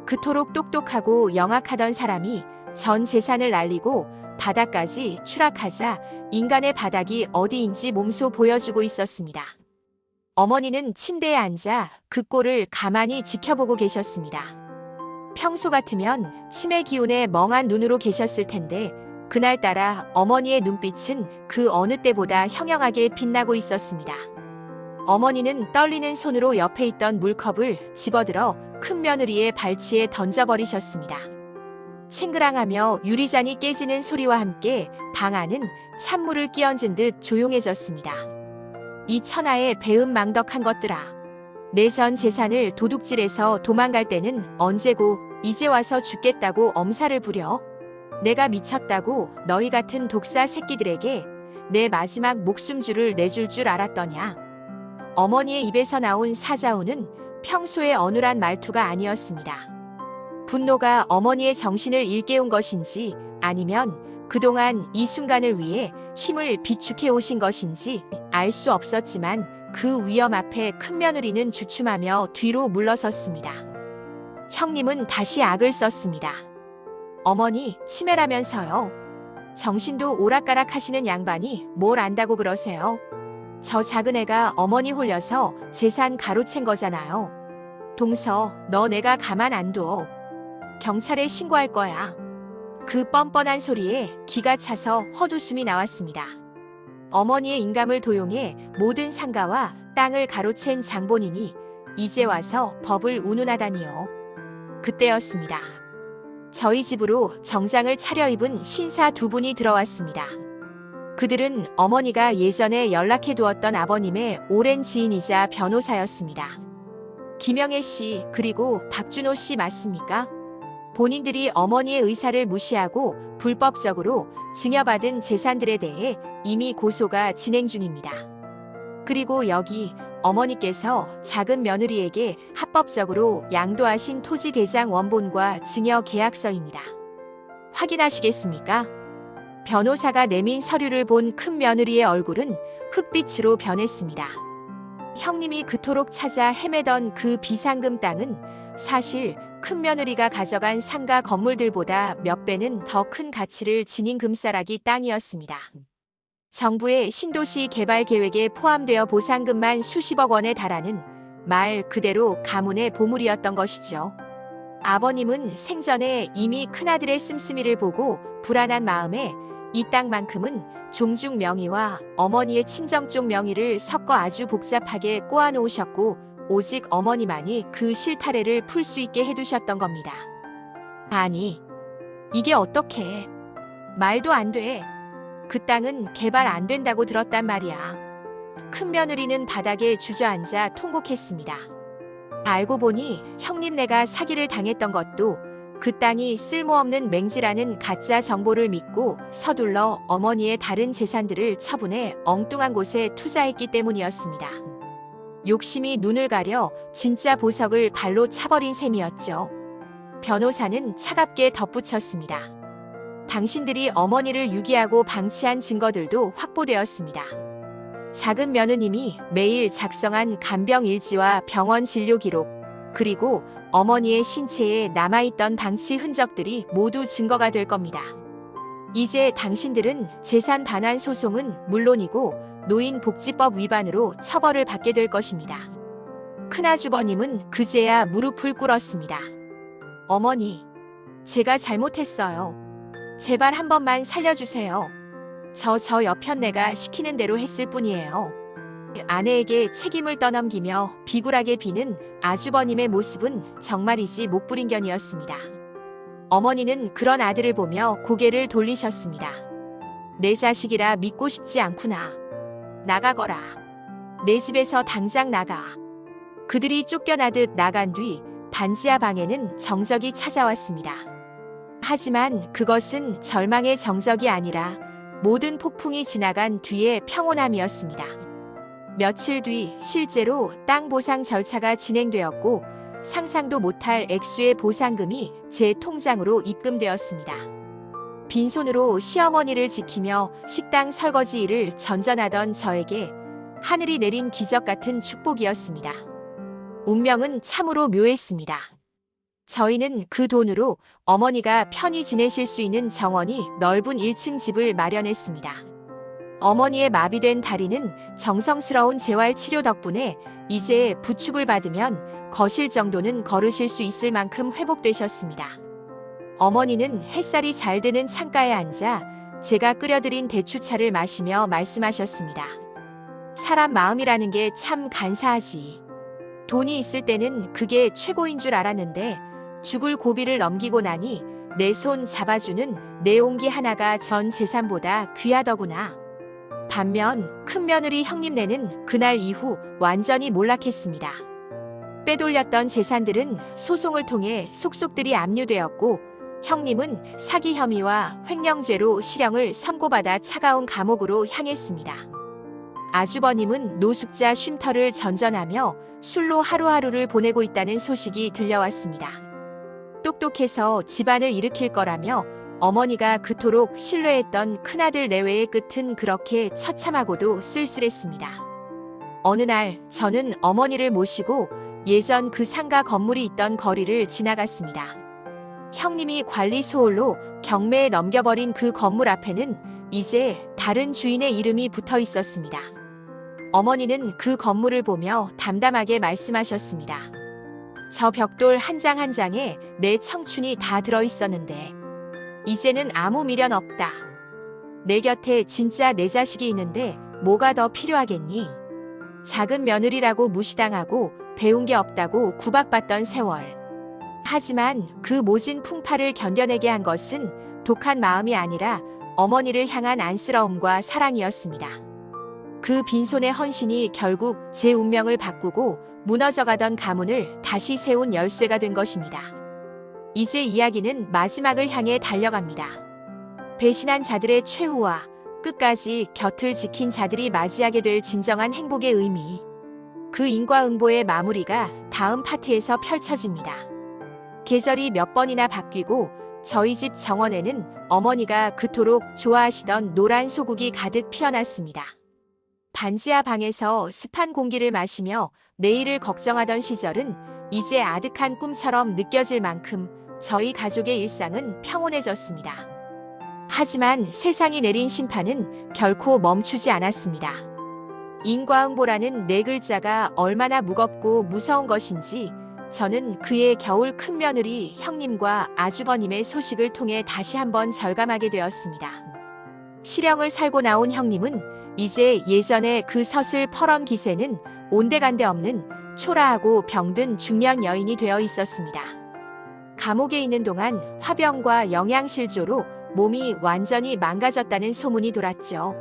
그토록 똑똑하고 영악하던 사람이 전 재산을 날리고 바닥까지 추락하자 인간의 바닥이 어디인지 몸소 보여주고 있었습니다. 어머니는 침대에 앉아 그 꼴을 가만히 지켜보고 계셨습니다. 평소 같으면 치매 기운에 멍한 눈으로 계셨을 텐데 그날따라 어머니의 눈빛은 그 어느 때보다 형형하게 빛나고 있었습니다. 어머니는 떨리는 손으로 옆에 있던 물컵을 집어들어 큰 며느리의 발치에 던져버리셨습니다. 칭그랑하며 유리잔이 깨지는 소리와 함께 방 안은 찬물을 끼얹은 듯 조용해졌습니다. 이 천하의 배은망덕한 것들아. 내 전 재산을 도둑질해서 도망갈 때는 언제고 이제 와서 죽겠다고 엄살을 부려. 내가 미쳤다고 너희 같은 독사 새끼들에게 내 마지막 목숨줄을 내줄 줄 알았더냐. 어머니의 입에서 나온 사자우는 평소의 어눌한 말투가 아니었습니다. 분노가 어머니의 정신을 일깨운 것인지 아니면 그동안 이 순간을 위해 힘을 비축해 오신 것인지 알 수 없었지만 그 위험 앞에 큰 며느리는 주춤하며 뒤로 물러섰습니다. 형님은 다시 악을 썼습니다. 어머니, 치매라면서요. 정신도 오락가락 하시는 양반이 뭘 안다고 그러세요. 저 작은 애가 어머니 홀려서 재산 가로챈 거잖아요. 동서, 너 내가 가만 안 둬. 경찰에 신고할 거야. 그 뻔뻔한 소리에 기가 차서 헛웃음이 나왔습니다. 어머니의 인감을 도용해 모든 상가와 땅을 가로챈 장본인이 이제 와서 법을 운운하다니요. 그때였습니다. 저희 집으로 정장을 차려입은 신사 두 분이 들어왔습니다. 그들은 어머니가 예전에 연락해두었던 아버님의 오랜 지인이자 변호사였습니다. 김영애 씨 그리고 박준호 씨 맞습니까? 본인들이 어머니의 의사를 무시하고 불법적으로 증여받은 재산들에 대해 이미 고소가 진행 중입니다. 그리고 여기 어머니께서 작은 며느리에게 합법적으로 양도하신 토지 대장 원본과 증여 계약서입니다. 확인하시겠습니까? 변호사가 내민 서류를 본 큰 며느리의 얼굴은 흑빛으로 변했습니다. 형님이 그토록 찾아 헤매던 그 비상금 땅은 사실 큰 며느리가 가져간 상가 건물들보다 몇 배는 더 큰 가치를 지닌 금싸라기 땅이었습니다. 정부의 신도시 개발 계획에 포함되어 보상금만 수십억 원에 달하는 말 그대로 가문의 보물이었던 것이죠. 아버님은 생전에 이미 큰아들의 씀씀이를 보고 불안한 마음에 이 땅만큼은 종중 명의와 어머니의 친정 쪽 명의를 섞어 아주 복잡하게 꼬아놓으셨고 오직 어머니만이 그 실타래를 풀 수 있게 해두셨던 겁니다. 아니, 이게 어떻게? 말도 안 돼. 그 땅은 개발 안 된다고 들었단 말이야. 큰 며느리는 바닥에 주저앉아 통곡했습니다. 알고 보니 형님 내가 사기를 당했던 것도 그 땅이 쓸모없는 맹지라는 가짜 정보를 믿고 서둘러 어머니의 다른 재산들을 처분해 엉뚱한 곳에 투자했기 때문이었습니다. 욕심이 눈을 가려 진짜 보석을 발로 차버린 셈이었죠. 변호사는 차갑게 덧붙였습니다. 당신들이 어머니를 유기하고 방치한 증거들도 확보되었습니다. 작은 며느님이 매일 작성한 간병 일지와 병원 진료 기록, 그리고 어머니의 신체에 남아있던 방치 흔적들이 모두 증거가 될 겁니다. 이제 당신들은 재산 반환 소송은 물론이고 노인복지법 위반으로 처벌을 받게 될 것입니다. 큰아주버님은 그제야 무릎을 꿇었습니다. 어머니, 제가 잘못했어요. 제발 한 번만 살려주세요. 저 여편네가 시키는 대로 했을 뿐이에요. 아내에게 책임을 떠넘기며 비굴하게 비는 아주버님의 모습은 정말이지 목불인견이었습니다. 어머니는 그런 아들을 보며 고개를 돌리셨습니다. 내 자식이라 믿고 싶지 않구나. 나가거라. 내 집에서 당장 나가. 그들이 쫓겨나듯 나간 뒤 반지하 방에는 정적이 찾아왔습니다. 하지만 그것은 절망의 정적이 아니라 모든 폭풍이 지나간 뒤의 평온함이었습니다. 며칠 뒤 실제로 땅 보상 절차가 진행되었고 상상도 못할 액수의 보상금이 제 통장으로 입금되었습니다. 빈손으로 시어머니를 지키며 식당 설거지 일을 전전하던 저에게 하늘이 내린 기적 같은 축복이었습니다. 운명은 참으로 묘했습니다. 저희는 그 돈으로 어머니가 편히 지내실 수 있는 정원이 넓은 1층 집을 마련했습니다. 어머니의 마비된 다리는 정성스러운 재활치료 덕분에 이제 부축을 받으면 거실 정도는 걸으실 수 있을 만큼 회복되셨습니다. 어머니는 햇살이 잘 드는 창가에 앉아 제가 끓여드린 대추차를 마시며 말씀하셨습니다. 사람 마음이라는 게 참 간사하지. 돈이 있을 때는 그게 최고인 줄 알았는데 죽을 고비를 넘기고 나니 내 손 잡아주는 내 온기 하나가 전 재산보다 귀하더구나. 반면 큰며느리 형님네는 그날 이후 완전히 몰락했습니다. 빼돌렸던 재산들은 소송을 통해 속속들이 압류되었고 형님은 사기 혐의와 횡령죄로 실형을 선고받아 차가운 감옥으로 향했습니다. 아주버님은 노숙자 쉼터를 전전하며 술로 하루하루를 보내고 있다는 소식이 들려왔습니다. 똑똑해서 집안을 일으킬 거라며 어머니가 그토록 신뢰했던 큰아들 내외의 끝은 그렇게 처참하고도 쓸쓸했습니다. 어느 날 저는 어머니를 모시고 예전 그 상가 건물이 있던 거리를 지나갔습니다. 형님이 관리 소홀로 경매에 넘겨버린 그 건물 앞에는 이제 다른 주인의 이름이 붙어 있었습니다. 어머니는 그 건물을 보며 담담하게 말씀하셨습니다. 저 벽돌 한 장 한 장에 내 청춘이 다 들어있었는데 이제는 아무 미련 없다. 내 곁에 진짜 내 자식이 있는데 뭐가 더 필요하겠니? 작은 며느리라고 무시당하고 배운 게 없다고 구박받던 세월. 하지만 그 모진 풍파를 견뎌내게 한 것은 독한 마음이 아니라 어머니를 향한 안쓰러움과 사랑이었습니다. 그 빈손의 헌신이 결국 제 운명을 바꾸고 무너져가던 가문을 다시 세운 열쇠가 된 것입니다. 이제 이야기는 마지막을 향해 달려갑니다. 배신한 자들의 최후와 끝까지 곁을 지킨 자들이 맞이하게 될 진정한 행복의 의미. 그 인과응보의 마무리가 다음 파트에서 펼쳐집니다. 계절이 몇 번이나 바뀌고 저희 집 정원에는 어머니가 그토록 좋아하시던 노란 소국이 가득 피어났습니다. 반지하 방에서 습한 공기를 마시며 내일을 걱정하던 시절은 이제 아득한 꿈처럼 느껴질 만큼 저희 가족의 일상은 평온해졌습니다. 하지만 세상이 내린 심판은 결코 멈추지 않았습니다. 인과응보라는 네 글자가 얼마나 무겁고 무서운 것인지 저는 그의 겨울 큰며느리 형님과 아주버님의 소식을 통해 다시 한번 절감하게 되었습니다. 실형을 살고 나온 형님은 이제 예전의 그 서슬퍼런 기세는 온데간데 없는 초라하고 병든 중년 여인이 되어 있었습니다. 감옥에 있는 동안 화병과 영양실조로 몸이 완전히 망가졌다는 소문이 돌았죠.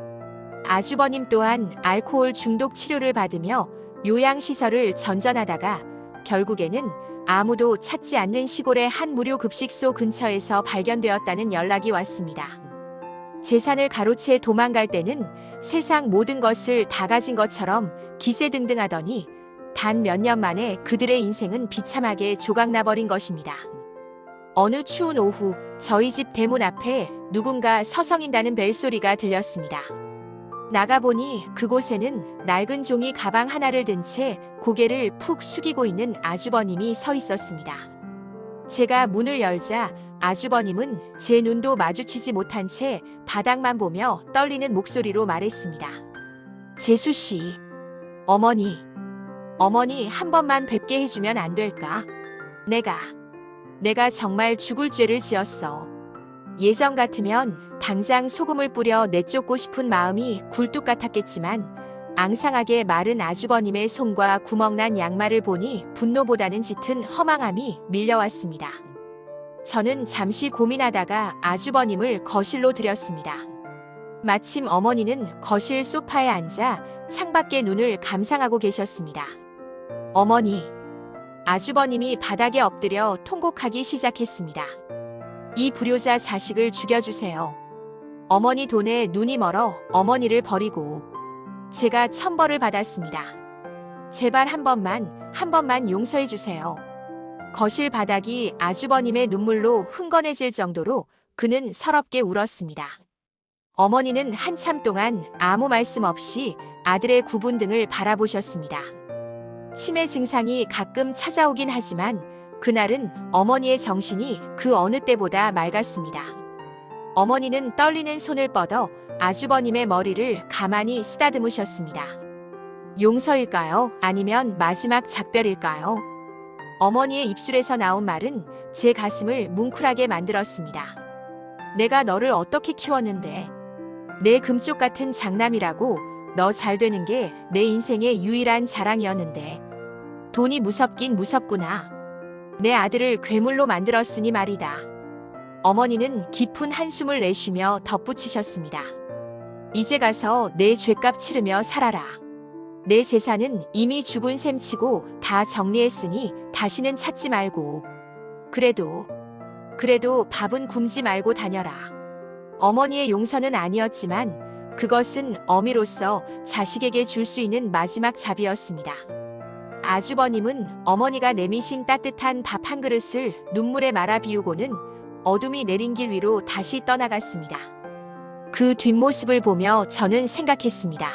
아주버님 또한 알코올 중독 치료를 받으며 요양시설을 전전하다가 결국에는 아무도 찾지 않는 시골의 한 무료 급식소 근처에서 발견되었다는 연락이 왔습니다. 재산을 가로채 도망갈 때는 세상 모든 것을 다 가진 것처럼 기세등등하더니 단 몇 년 만에 그들의 인생은 비참하게 조각나버린 것입니다. 어느 추운 오후 저희 집 대문 앞에 누군가 서성인다는 벨소리가 들렸습니다. 나가보니 그곳에는 낡은 종이 가방 하나를 든 채 고개를 푹 숙이고 있는 아주버님이 서 있었습니다. 제가 문을 열자 아주버님은 제 눈도 마주치지 못한 채 바닥만 보며 떨리는 목소리로 말했습니다. 재수 씨, 어머니 한 번만 뵙게 해주면 안 될까? 내가 정말 죽을 죄를 지었어. 예전 같으면 당장 소금을 뿌려 내쫓고 싶은 마음이 굴뚝 같았겠지만 앙상하게 마른 아주버님의 손과 구멍난 양말을 보니 분노보다는 짙은 허망함이 밀려왔습니다. 저는 잠시 고민하다가 아주버님을 거실로 들였습니다. 마침 어머니는 거실 소파에 앉아 창밖의 눈을 감상하고 계셨습니다. 어머니, 아주버님이 바닥에 엎드려 통곡하기 시작했습니다. 이 불효자 자식을 죽여주세요. 어머니 돈에 눈이 멀어 어머니를 버리고 제가 천벌을 받았습니다. 제발 한 번만 용서해 주세요. 거실 바닥이 아주버님의 눈물로 흥건해질 정도로 그는 서럽게 울었습니다. 어머니는 한참 동안 아무 말씀 없이 아들의 구분 등을 바라보셨습니다. 치매 증상이 가끔 찾아오긴 하지만 그날은 어머니의 정신이 그 어느 때보다 맑았습니다. 어머니는 떨리는 손을 뻗어 아주버님의 머리를 가만히 쓰다듬으셨습니다. 용서일까요? 아니면 마지막 작별일까요? 어머니의 입술에서 나온 말은 제 가슴을 뭉클하게 만들었습니다. 내가 너를 어떻게 키웠는데? 내 금쪽 같은 장남이라고 너 잘 되는 게 내 인생의 유일한 자랑이었는데. 돈이 무섭긴 무섭구나. 내 아들을 괴물로 만들었으니 말이다. 어머니는 깊은 한숨을 내쉬며 덧붙이셨습니다. 이제 가서 내 죄값 치르며 살아라. 내 재산은 이미 죽은 셈치고 다 정리했으니 다시는 찾지 말고. 그래도 밥은 굶지 말고 다녀라. 어머니의 용서는 아니었지만 그것은 어미로서 자식에게 줄 수 있는 마지막 자비였습니다. 아주버님은 어머니가 내미신 따뜻한 밥 한 그릇을 눈물에 말아 비우고는 어둠이 내린 길 위로 다시 떠나갔습니다. 그 뒷모습을 보며 저는 생각했습니다.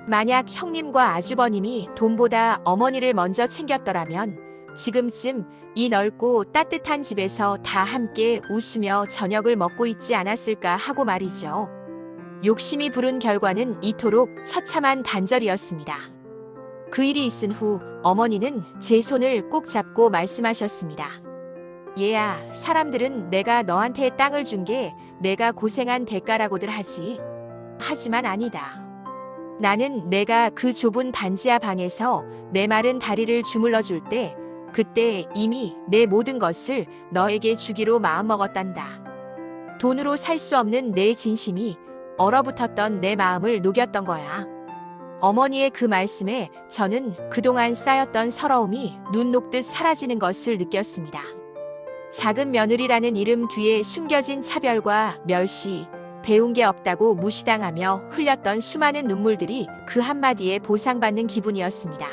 만약 형님과 아주버님이 돈보다 어머니를 먼저 챙겼더라면 지금쯤 이 넓고 따뜻한 집에서 다 함께 웃으며 저녁을 먹고 있지 않았을까 하고 말이죠. 욕심이 부른 결과는 이토록 처참한 단절이었습니다. 그 일이 있은 후 어머니는 제 손을 꼭 잡고 말씀하셨습니다. 얘야, 사람들은 내가 너한테 땅을 준 게 내가 고생한 대가라고들 하지. 하지만 아니다. 나는 내가 그 좁은 반지하 방에서 내 마른 다리를 주물러 줄 때 그때 이미 내 모든 것을 너에게 주기로 마음먹었단다. 돈으로 살 수 없는 내 진심이 얼어붙었던 내 마음을 녹였던 거야. 어머니의 그 말씀에 저는 그동안 쌓였던 서러움이 눈 녹듯 사라지는 것을 느꼈습니다. 작은 며느리라는 이름 뒤에 숨겨진 차별과 멸시, 배운 게 없다고 무시당하며 흘렸던 수많은 눈물들이 그 한마디에 보상받는 기분이었습니다.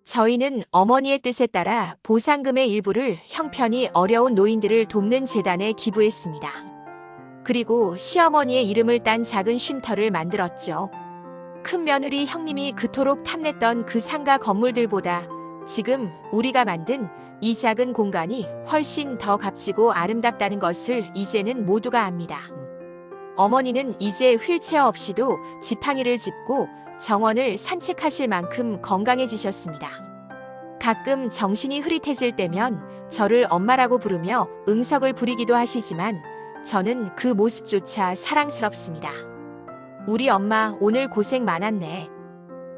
저희는 어머니의 뜻에 따라 보상금의 일부를 형편이 어려운 노인들을 돕는 재단에 기부했습니다. 그리고 시어머니의 이름을 딴 작은 쉼터를 만들었죠. 큰 며느리 형님이 그토록 탐냈던 그 상가 건물들보다 지금 우리가 만든 이 작은 공간이 훨씬 더 값지고 아름답다는 것을 이제는 모두가 압니다. 어머니는 이제 휠체어 없이도 지팡이를 짚고 정원을 산책하실 만큼 건강해지셨습니다. 가끔 정신이 흐릿해질 때면 저를 엄마라고 부르며 응석을 부리기도 하시지만 저는 그 모습조차 사랑스럽습니다. 우리 엄마 오늘 고생 많았네.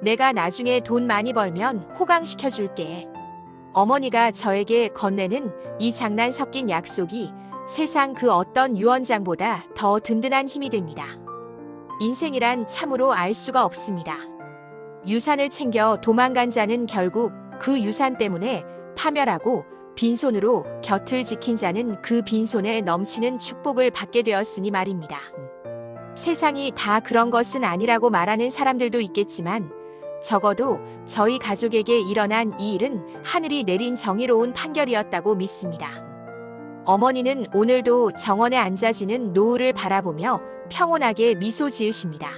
내가 나중에 돈 많이 벌면 호강시켜줄게. 어머니가 저에게 건네는 이 장난 섞인 약속이 세상 그 어떤 유언장보다 더 든든한 힘이 됩니다. 인생이란 참으로 알 수가 없습니다. 유산을 챙겨 도망간 자는 결국 그 유산 때문에 파멸하고 빈손으로 곁을 지킨 자는 그 빈손에 넘치는 축복을 받게 되었으니 말입니다. 세상이 다 그런 것은 아니라고 말하는 사람들도 있겠지만 적어도 저희 가족에게 일어난 이 일은 하늘이 내린 정의로운 판결이었다고 믿습니다. 어머니는 오늘도 정원에 앉아지는 노을을 바라보며 평온하게 미소 지으십니다.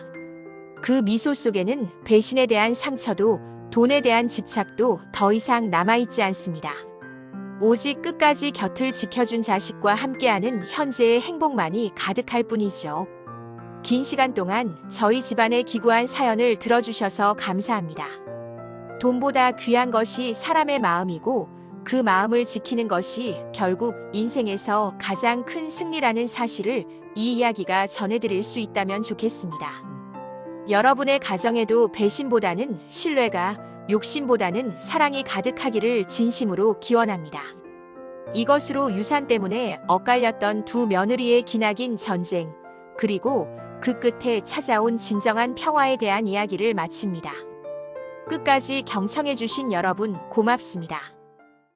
그 미소 속에는 배신에 대한 상처도 돈에 대한 집착도 더 이상 남아있지 않습니다. 오직 끝까지 곁을 지켜준 자식과 함께하는 현재의 행복만이 가득할 뿐이죠. 긴 시간 동안 저희 집안에 기구한 사연을 들어주셔서 감사합니다. 돈보다 귀한 것이 사람의 마음이고 그 마음을 지키는 것이 결국 인생에서 가장 큰 승리라는 사실을 이 이야기가 전해드릴 수 있다면 좋겠습니다. 여러분의 가정에도 배신보다는 신뢰가, 욕심보다는 사랑이 가득하기를 진심으로 기원합니다. 이것으로 유산 때문에 엇갈렸던 두 며느리의 기나긴 전쟁, 그리고 그 끝에 찾아온 진정한 평화에 대한 이야기를 마칩니다. 끝까지 경청해주신 여러분 고맙습니다.